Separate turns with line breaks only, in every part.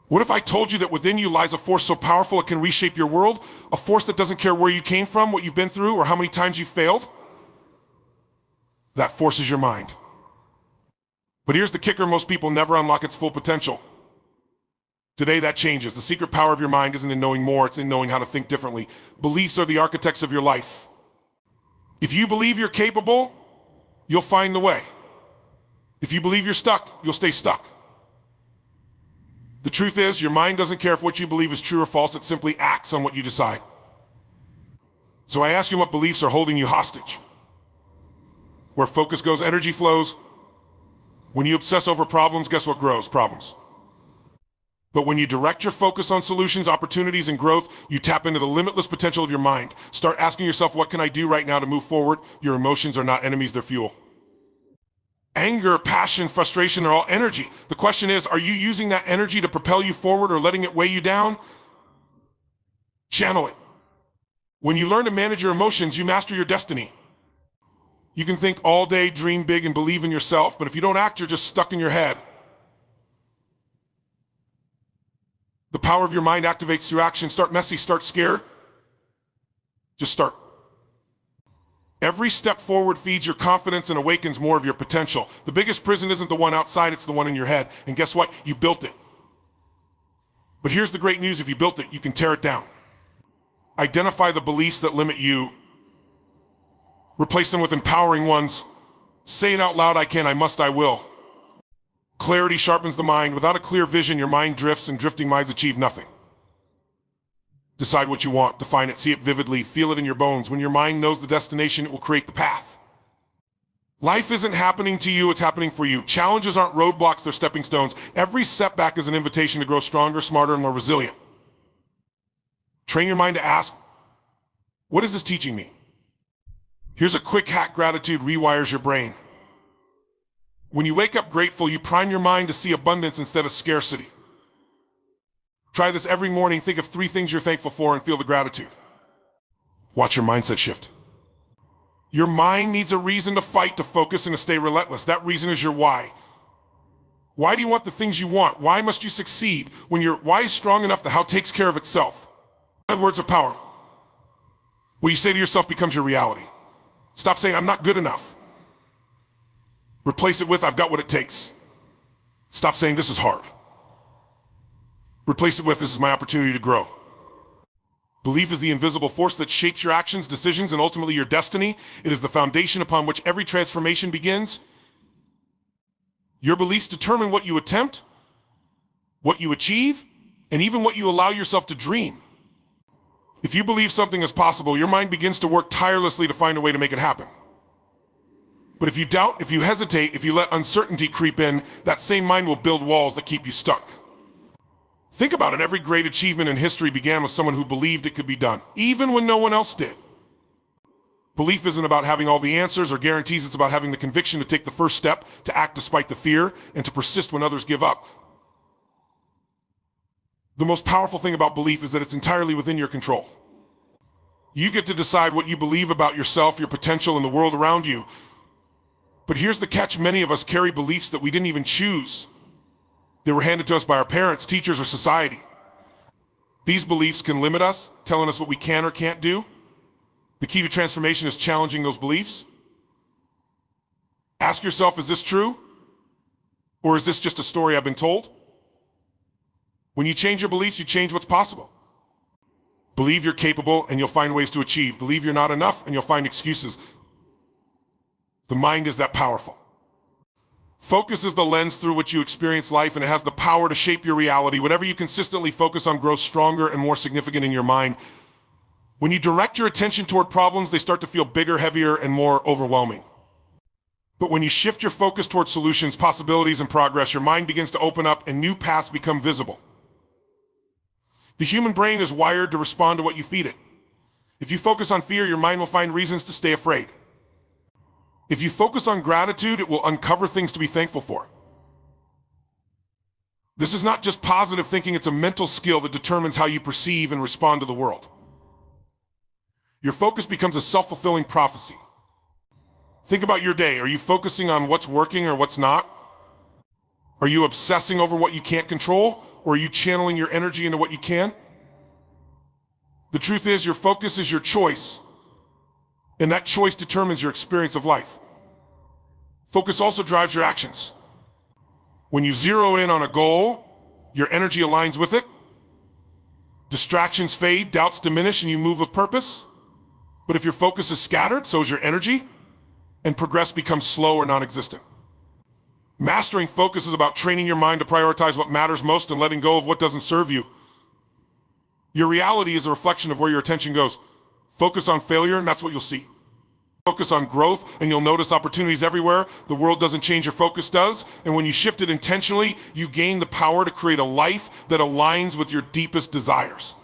What if I told you that within you lies a force so powerful it can reshape your world? A force that doesn't care where you came from, what you've been through, or how many times you failed? That force is your mind. But here's the kicker: most people never unlock its full potential. Today that changes. The secret power of your mind isn't in knowing more, it's in knowing how to think differently. Beliefs are the architects of your life. If you believe you're capable, you'll find the way. If you believe you're stuck, you'll stay stuck. The truth is, your mind doesn't care if what you believe is true or false, it simply acts on what you decide. So I ask you, what beliefs are holding you hostage? Where focus goes, energy flows. When you obsess over problems, guess what grows? Problems. But when you direct your focus on solutions, opportunities, and growth, you tap into the limitless potential of your mind. Start asking yourself, what can I do right now to move forward? Your emotions are not enemies, they're fuel. Anger, passion, frustration are all energy. The question is, are you using that energy to propel you forward or letting it weigh you down? Channel it. When you learn to manage your emotions, you master your destiny. You can think all day, dream big, and believe in yourself, but if you don't act, you're just stuck in your head. The power of your mind activates through action. Start messy, start scared. Just start. Every step forward feeds your confidence and awakens more of your potential. The biggest prison isn't the one outside, it's the one in your head. And guess what? You built it. But here's the great news: if you built it, you can tear it down. Identify the beliefs that limit you. Replace them with empowering ones. Say it out loud: I can, I must, I will. Clarity sharpens the mind. Without a clear vision, your mind drifts, and drifting minds achieve nothing. Decide what you want, define it, see it vividly, feel it in your bones. When your mind knows the destination, it will create the path. Life isn't happening to you, it's happening for you. Challenges aren't roadblocks, they're stepping stones. Every setback is an invitation to grow stronger, smarter, and more resilient. Train your mind to ask, what is this teaching me? Here's a quick hack: gratitude rewires your brain. When you wake up grateful, you prime your mind to see abundance instead of scarcity. Try this every morning. Think of 3 things you're thankful for and feel the gratitude. Watch your mindset shift. Your mind needs a reason to fight, to focus, and to stay relentless. That reason is your why. Why do you want the things you want? Why must you succeed? When your why is strong enough, the how takes care of itself. Words of power. What you say to yourself becomes your reality. Stop saying, I'm not good enough. Replace it with, I've got what it takes. Stop saying, this is hard. Replace it with, this is my opportunity to grow. Belief is the invisible force that shapes your actions, decisions, and ultimately your destiny. It is the foundation upon which every transformation begins. Your beliefs determine what you attempt, what you achieve, and even what you allow yourself to dream. If you believe something is possible, your mind begins to work tirelessly to find a way to make it happen. But if you doubt, if you hesitate, if you let uncertainty creep in, that same mind will build walls that keep you stuck. Think about it. Every great achievement in history began with someone who believed it could be done, even when no one else did. Belief isn't about having all the answers or guarantees. It's about having the conviction to take the first step, to act despite the fear, and to persist when others give up. The most powerful thing about belief is that it's entirely within your control. You get to decide what you believe about yourself, your potential, and the world around you. But here's the catch: many of us carry beliefs that we didn't even choose. They were handed to us by our parents, teachers, or society. These beliefs can limit us, telling us what we can or can't do. The key to transformation is challenging those beliefs. Ask yourself, is this true? Or is this just a story I've been told? When you change your beliefs, you change what's possible. Believe you're capable and you'll find ways to achieve. Believe you're not enough and you'll find excuses. The mind is that powerful. Focus is the lens through which you experience life, and it has the power to shape your reality. Whatever you consistently focus on grows stronger and more significant in your mind. When you direct your attention toward problems, they start to feel bigger, heavier, and more overwhelming. But when you shift your focus toward solutions, possibilities, and progress, your mind begins to open up and new paths become visible. The human brain is wired to respond to what you feed it. If you focus on fear, your mind will find reasons to stay afraid. If you focus on gratitude, it will uncover things to be thankful for. This is not just positive thinking, it's a mental skill that determines how you perceive and respond to the world. Your focus becomes a self-fulfilling prophecy. Think about your day. Are you focusing on what's working or what's not? Are you obsessing over what you can't control, or are you channeling your energy into what you can? The truth is, your focus is your choice, and that choice determines your experience of life. Focus also drives your actions. When you zero in on a goal, your energy aligns with it. Distractions fade, doubts diminish, and you move with purpose. But if your focus is scattered, so is your energy, and progress becomes slow or non-existent. Mastering focus is about training your mind to prioritize what matters most and letting go of what doesn't serve you. Your reality is a reflection of where your attention goes. Focus on failure, and that's what you'll see. Focus on growth, and you'll notice opportunities everywhere. The world doesn't change, your focus does. And when you shift it intentionally, you gain the power to create a life that aligns with your deepest desires.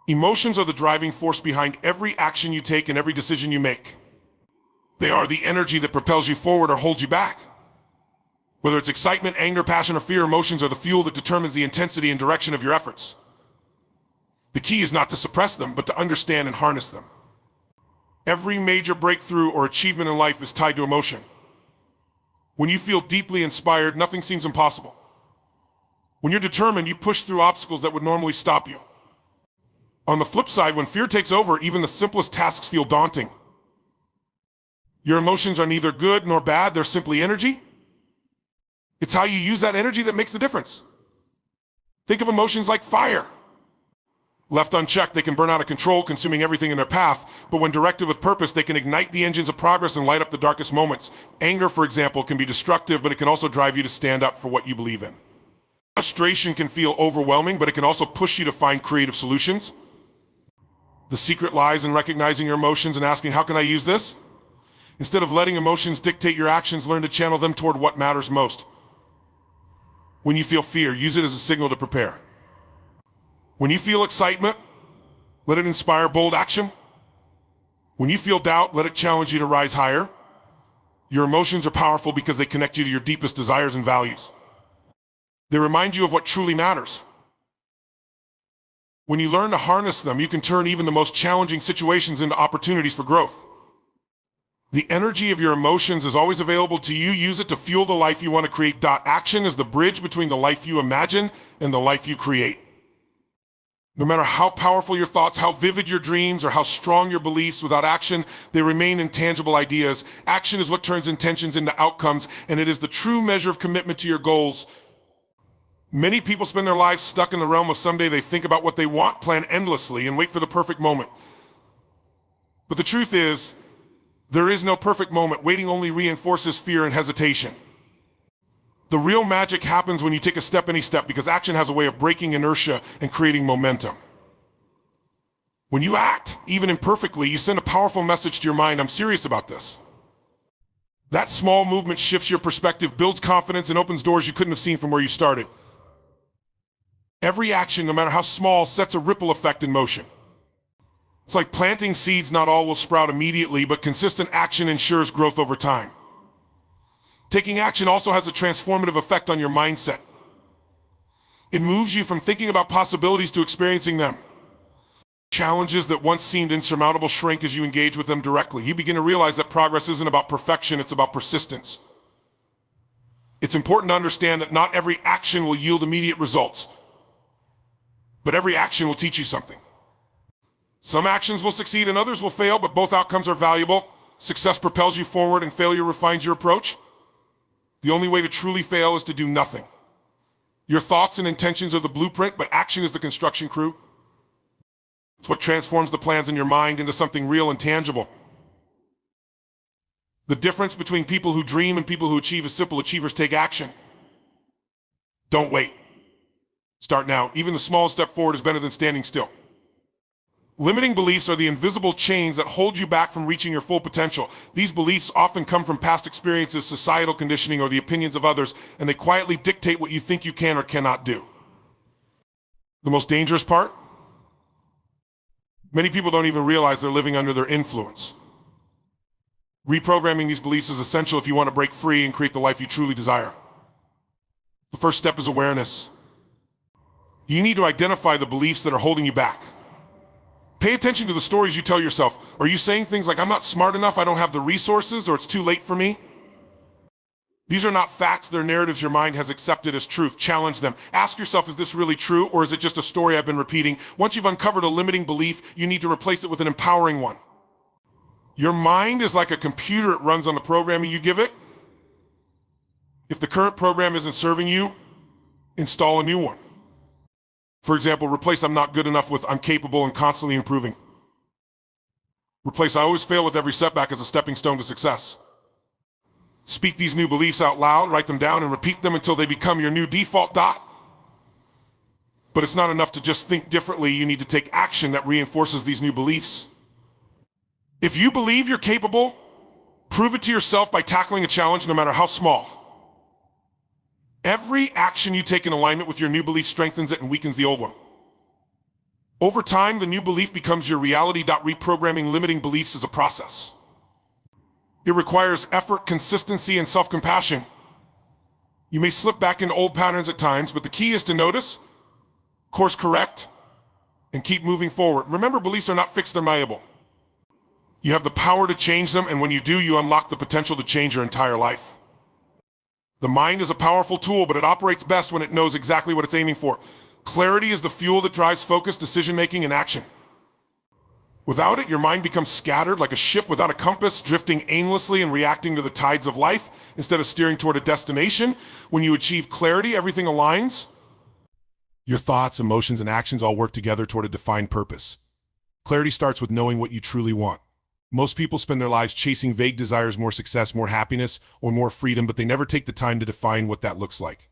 Emotions are the driving force behind every action you take and every decision you make. They are the energy that propels you forward or holds you back. Whether it's excitement, anger, passion, or fear, emotions are the fuel that determines the intensity and direction of your efforts. The key is not to suppress them, but to understand and harness them. Every major breakthrough or achievement in life is tied to emotion. When you feel deeply inspired, nothing seems impossible. When you're determined, you push through obstacles that would normally stop you. On the flip side, when fear takes over, even the simplest tasks feel daunting. Your emotions are neither good nor bad, they're simply energy. It's how you use that energy that makes the difference. Think of emotions like fire. Left unchecked, they can burn out of control, consuming everything in their path, but when directed with purpose, they can ignite the engines of progress and light up the darkest moments. Anger, for example, can be destructive, but it can also drive you to stand up for what you believe in. Frustration can feel overwhelming, but it can also push you to find creative solutions. The secret lies in recognizing your emotions and asking, how can I use this? Instead of letting emotions dictate your actions, learn to channel them toward what matters most. When you feel fear, use it as a signal to prepare. When you feel excitement, let it inspire bold action. When you feel doubt, let it challenge you to rise higher. Your emotions are powerful because they connect you to your deepest desires and values. They remind you of what truly matters. When you learn to harness them, you can turn even the most challenging situations into opportunities for growth. The energy of your emotions is always available to you. Use it to fuel the life you want to create. Action is the bridge between the life you imagine and the life you create. No matter how powerful your thoughts, how vivid your dreams, or how strong your beliefs, without action, they remain intangible ideas. Action is what turns intentions into outcomes, and it is the true measure of commitment to your goals. Many people spend their lives stuck in the realm of someday. They think about what they want, plan endlessly, and wait for the perfect moment. But the truth is, there is no perfect moment. Waiting only reinforces fear and hesitation. The real magic happens when you take a step, any step, because action has a way of breaking inertia and creating momentum. When you act, even imperfectly, you send a powerful message to your mind, I'm serious about this. That small movement shifts your perspective, builds confidence, and opens doors you couldn't have seen from where you started. Every action, no matter how small, sets a ripple effect in motion. It's like planting seeds. Not all will sprout immediately, but consistent action ensures growth over time. Taking action also has a transformative effect on your mindset. It moves you from thinking about possibilities to experiencing them. Challenges that once seemed insurmountable shrink as you engage with them directly. You begin to realize that progress isn't about perfection, it's about persistence. It's important to understand that not every action will yield immediate results, but every action will teach you something. Some actions will succeed and others will fail, but both outcomes are valuable. Success propels you forward and failure refines your approach. The only way to truly fail is to do nothing. Your thoughts and intentions are the blueprint, but action is the construction crew. It's what transforms the plans in your mind into something real and tangible. The difference between people who dream and people who achieve is simple. Achievers take action. Don't wait. Start now. Even the smallest step forward is better than standing still. Limiting beliefs are the invisible chains that hold you back from reaching your full potential. These beliefs often come from past experiences, societal conditioning, or the opinions of others, and they quietly dictate what you think you can or cannot do. The most dangerous part? Many people don't even realize they're living under their influence. Reprogramming these beliefs is essential if you want to break free and create the life you truly desire. The first step is awareness. You need to identify the beliefs that are holding you back. Pay attention to the stories you tell yourself. Are you saying things like, I'm not smart enough, I don't have the resources, or it's too late for me? These are not facts, they're narratives your mind has accepted as truth. Challenge them. Ask yourself, is this really true, or is it just a story I've been repeating? Once you've uncovered a limiting belief, you need to replace it with an empowering one. Your mind is like a computer, it runs on the programming you give it. If the current program isn't serving you, install a new one. For example, replace I'm not good enough with I'm capable and constantly improving. Replace I always fail with every setback as a stepping stone to success. Speak these new beliefs out loud, write them down, and repeat them until they become your new default dot. But it's not enough to just think differently. You need to take action that reinforces these new beliefs. If you believe you're capable, prove it to yourself by tackling a challenge, no matter how small. Every action you take in alignment with your new belief strengthens it and weakens the old one. Over time, the new belief becomes your reality. Reprogramming limiting beliefs is a process. It requires effort, consistency, and self-compassion. You may slip back into old patterns at times, but the key is to notice, course correct, and keep moving forward. Remember, beliefs are not fixed, they're malleable. You have the power to change them, and when you do, you unlock the potential to change your entire life. The mind is a powerful tool, but it operates best when it knows exactly what it's aiming for. Clarity is the fuel that drives focus, decision-making, and action. Without it, your mind becomes scattered like a ship without a compass, drifting aimlessly and reacting to the tides of life instead of steering toward a destination. When you achieve clarity, everything aligns. Your thoughts, emotions, and actions all work together toward a defined purpose. Clarity starts with knowing what you truly want. Most people spend their lives chasing vague desires, more success, more happiness, or more freedom, but they never take the time to define what that looks like.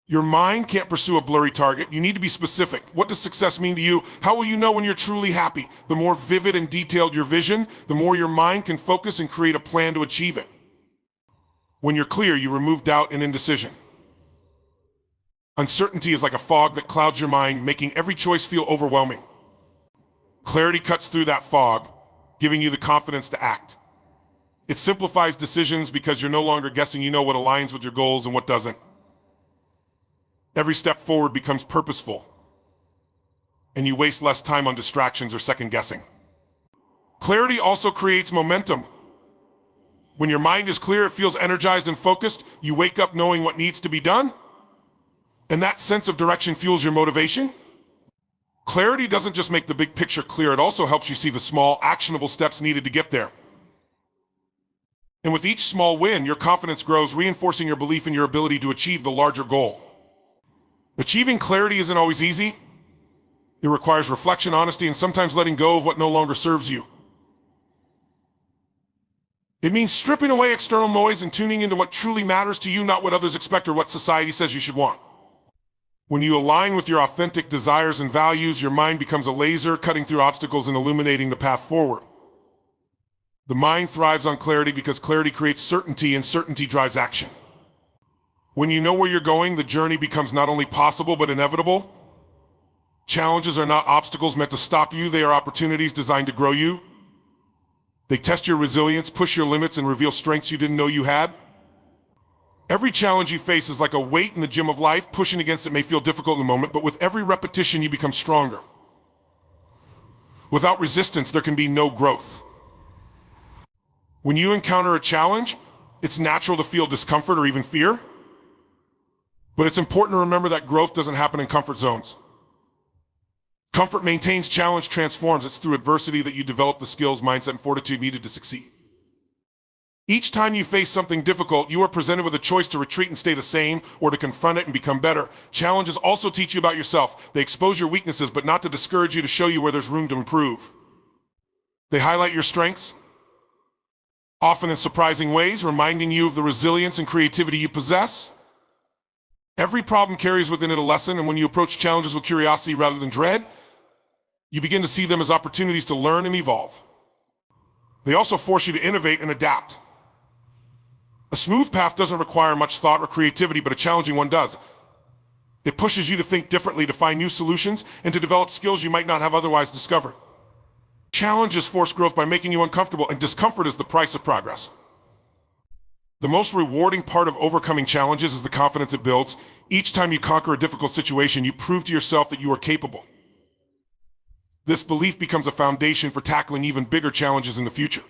Your mind can't pursue a blurry target. You need to be specific. What does success mean to you? How will you know when you're truly happy? The more vivid and detailed your vision, the more your mind can focus and create a plan to achieve it. When you're clear, you remove doubt and indecision. Uncertainty is like a fog that clouds your mind, making every choice feel overwhelming. Clarity cuts through that fog, giving you the confidence to act. It simplifies decisions because you're no longer guessing. You know what aligns with your goals and what doesn't. Every step forward becomes purposeful, and you waste less time on distractions or second guessing. Clarity also creates momentum. When your mind is clear, it feels energized and focused. You wake up knowing what needs to be done, and that sense of direction fuels your motivation. Clarity doesn't just make the big picture clear, it also helps you see the small, actionable steps needed to get there. And with each small win, your confidence grows, reinforcing your belief in your ability to achieve the larger goal. Achieving clarity isn't always easy. It requires reflection, honesty, and sometimes letting go of what no longer serves you. It means stripping away external noise and tuning into what truly matters to you, not what others expect or what society says you should want. When you align with your authentic desires and values, your mind becomes a laser, cutting through obstacles and illuminating the path forward. The mind thrives on clarity because clarity creates certainty, and certainty drives action. When you know where you're going, the journey becomes not only possible, but inevitable. Challenges are not obstacles meant to stop you. They are opportunities designed to grow you. They test your resilience, push your limits, and reveal strengths you didn't know you had. Every challenge you face is like a weight in the gym of life. Pushing against it may feel difficult in the moment, but with every repetition, you become stronger. Without resistance, there can be no growth. When you encounter a challenge, it's natural to feel discomfort or even fear. But it's important to remember that growth doesn't happen in comfort zones. Comfort maintains, challenge transforms. It's through adversity that you develop the skills, mindset, and fortitude needed to succeed. Each time you face something difficult, you are presented with a choice to retreat and stay the same, or to confront it and become better. Challenges also teach you about yourself. They expose your weaknesses, but not to discourage you, to show you where there's room to improve. They highlight your strengths, often in surprising ways, reminding you of the resilience and creativity you possess. Every problem carries within it a lesson, and when you approach challenges with curiosity rather than dread, you begin to see them as opportunities to learn and evolve. They also force you to innovate and adapt. A smooth path doesn't require much thought or creativity, but a challenging one does. It pushes you to think differently, to find new solutions, and to develop skills you might not have otherwise discovered. Challenges force growth by making you uncomfortable, and discomfort is the price of progress. The most rewarding part of overcoming challenges is the confidence it builds. Each time you conquer a difficult situation, you prove to yourself that you are capable. This belief becomes a foundation for tackling even bigger challenges in the future.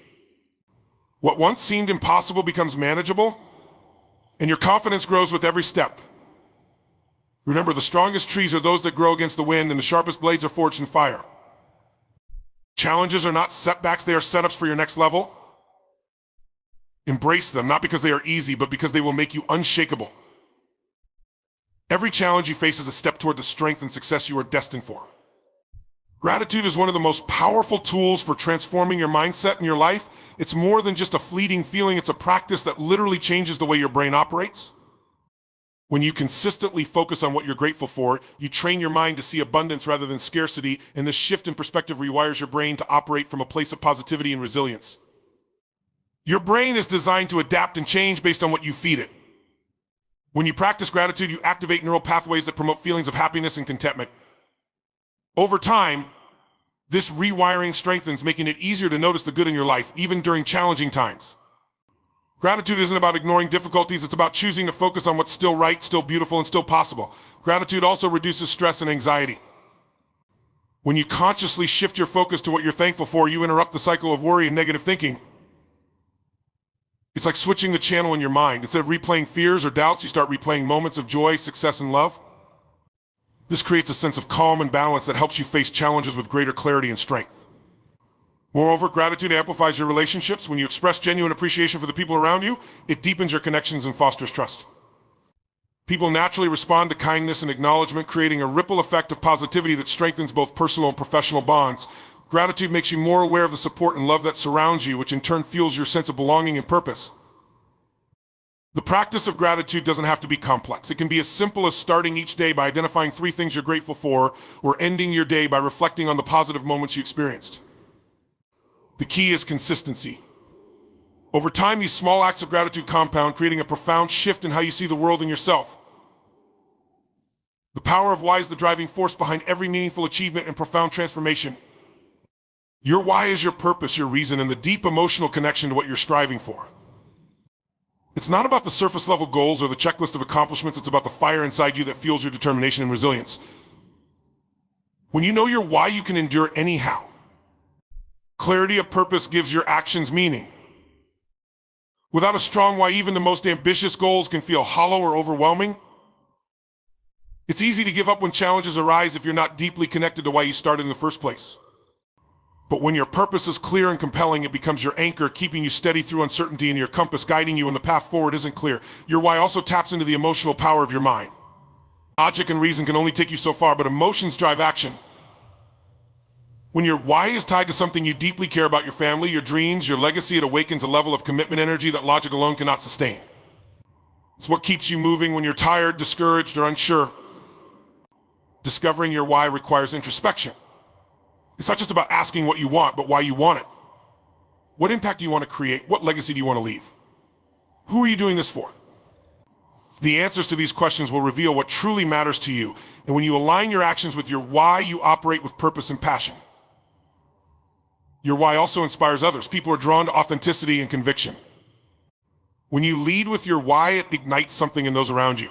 What once seemed impossible becomes manageable, and your confidence grows with every step. Remember, the strongest trees are those that grow against the wind, and the sharpest blades are forged in fire. Challenges are not setbacks, they are setups for your next level. Embrace them, not because they are easy, but because they will make you unshakable. Every challenge you face is a step toward the strength and success you are destined for. Gratitude is one of the most powerful tools for transforming your mindset and your life. It's more than just a fleeting feeling, it's a practice that literally changes the way your brain operates. When you consistently focus on what you're grateful for, you train your mind to see abundance rather than scarcity, and this shift in perspective rewires your brain to operate from a place of positivity and resilience. Your brain is designed to adapt and change based on what you feed it. When you practice gratitude, you activate neural pathways that promote feelings of happiness and contentment. Over time, this rewiring strengthens, making it easier to notice the good in your life, even during challenging times. Gratitude isn't about ignoring difficulties, it's about choosing to focus on what's still right, still beautiful, and still possible. Gratitude also reduces stress and anxiety. When you consciously shift your focus to what you're thankful for, you interrupt the cycle of worry and negative thinking. It's like switching the channel in your mind. Instead of replaying fears or doubts, you start replaying moments of joy, success, and love. This creates a sense of calm and balance that helps you face challenges with greater clarity and strength. Moreover, gratitude amplifies your relationships. When you express genuine appreciation for the people around you, it deepens your connections and fosters trust. People naturally respond to kindness and acknowledgement, creating a ripple effect of positivity that strengthens both personal and professional bonds. Gratitude makes you more aware of the support and love that surrounds you, which in turn fuels your sense of belonging and purpose. The practice of gratitude doesn't have to be complex. It can be as simple as starting each day by identifying 3 things you're grateful for, or ending your day by reflecting on the positive moments you experienced. The key is consistency. Over time, these small acts of gratitude compound, creating a profound shift in how you see the world and yourself. The power of why is the driving force behind every meaningful achievement and profound transformation. Your why is your purpose, your reason, and the deep emotional connection to what you're striving for. It's not about the surface level goals or the checklist of accomplishments, it's about the fire inside you that fuels your determination and resilience. When you know your why, you can endure anyhow. Clarity of purpose gives your actions meaning. Without a strong why, even the most ambitious goals can feel hollow or overwhelming. It's easy to give up when challenges arise if you're not deeply connected to why you started in the first place. But when your purpose is clear and compelling, it becomes your anchor, keeping you steady through uncertainty, and your compass guiding you when the path forward isn't clear. Your why also taps into the emotional power of your mind. Logic and reason can only take you so far, but emotions drive action. When your why is tied to something you deeply care about, your family, your dreams, your legacy, it awakens a level of commitment energy that logic alone cannot sustain. It's what keeps you moving when you're tired, discouraged, or unsure. Discovering your why requires introspection. It's not just about asking what you want, but why you want it. What impact do you want to create? What legacy do you want to leave? Who are you doing this for? The answers to these questions will reveal what truly matters to you. And when you align your actions with your why, you operate with purpose and passion. Your why also inspires others. People are drawn to authenticity and conviction. When you lead with your why, it ignites something in those around you.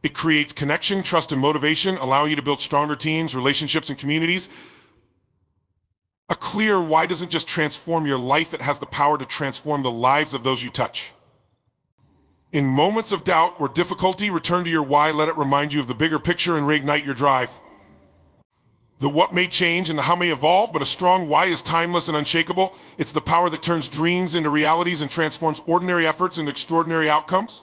It creates connection, trust, and motivation, allowing you to build stronger teams, relationships, and communities. A clear why doesn't just transform your life, it has the power to transform the lives of those you touch. In moments of doubt or difficulty, return to your why, let it remind you of the bigger picture and reignite your drive. The what may change and the how may evolve, but a strong why is timeless and unshakable. It's the power that turns dreams into realities and transforms ordinary efforts into extraordinary outcomes.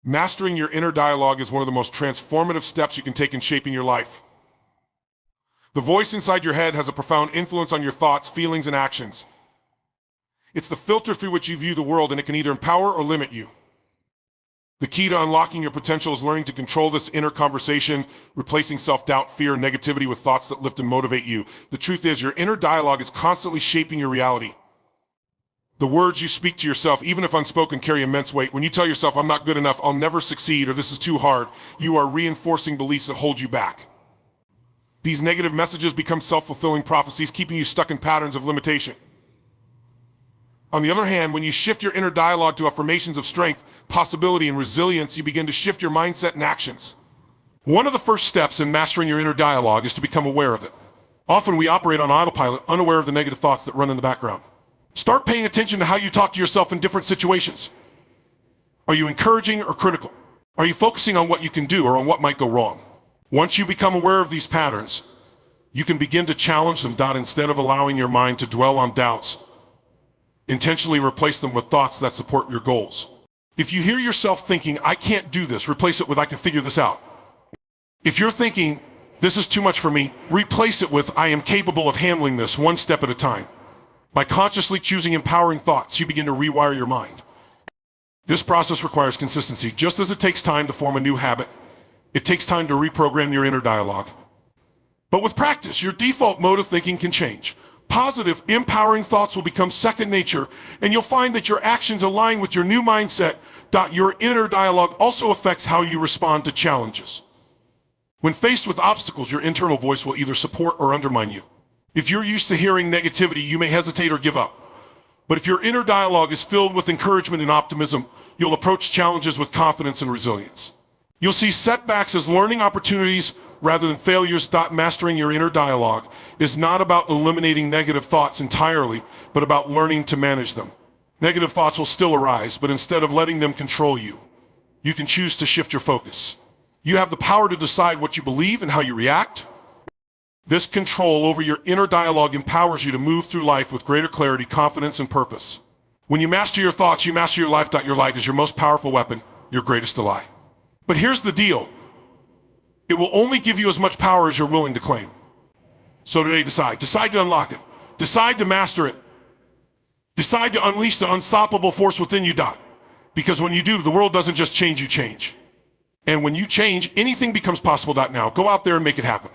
Mastering your inner dialogue is one of the most transformative steps you can take in shaping your life. The voice inside your head has a profound influence on your thoughts, feelings, and actions. It's the filter through which you view the world, and it can either empower or limit you. The key to unlocking your potential is learning to control this inner conversation, replacing self-doubt, fear, and negativity with thoughts that lift and motivate you. The truth is, your inner dialogue is constantly shaping your reality. The words you speak to yourself, even if unspoken, carry immense weight. When you tell yourself, I'm not good enough, I'll never succeed, or this is too hard, you are reinforcing beliefs that hold you back. These negative messages become self-fulfilling prophecies, keeping you stuck in patterns of limitation. On the other hand, when you shift your inner dialogue to affirmations of strength, possibility, and resilience, you begin to shift your mindset and actions. One of the first steps in mastering your inner dialogue is to become aware of it. Often we operate on autopilot, unaware of the negative thoughts that run in the background. Start paying attention to how you talk to yourself in different situations. Are you encouraging or critical? Are you focusing on what you can do or on what might go wrong? Once you become aware of these patterns, you can begin to challenge them. Instead of allowing your mind to dwell on doubts, intentionally replace them with thoughts that support your goals. If you hear yourself thinking, I can't do this, replace it with, I can figure this out. If you're thinking, this is too much for me, replace it with, I am capable of handling this one step at a time. By consciously choosing empowering thoughts, you begin to rewire your mind. This process requires consistency. Just as it takes time to form a new habit, it takes time to reprogram your inner dialogue. But with practice, your default mode of thinking can change. Positive, empowering thoughts will become second nature, and you'll find that your actions align with your new mindset. Your inner dialogue also affects how you respond to challenges. When faced with obstacles, your internal voice will either support or undermine you. If you're used to hearing negativity, you may hesitate or give up. But if your inner dialogue is filled with encouragement and optimism, you'll approach challenges with confidence and resilience. You'll see setbacks as learning opportunities rather than failures. Mastering your inner dialogue is not about eliminating negative thoughts entirely, but about learning to manage them. Negative thoughts will still arise, but instead of letting them control you, you can choose to shift your focus. You have the power to decide what you believe and how you react. This control over your inner dialogue empowers you to move through life with greater clarity, confidence, and purpose. When you master your thoughts, you master your life. Your light is your most powerful weapon, your greatest ally. But here's the deal. It will only give you as much power as you're willing to claim. So today, decide. Decide to unlock it. Decide to master it. Decide to unleash the unstoppable force within you. Because when you do, the world doesn't just change, you change. And when you change, anything becomes possible. Now, go out there and make it happen.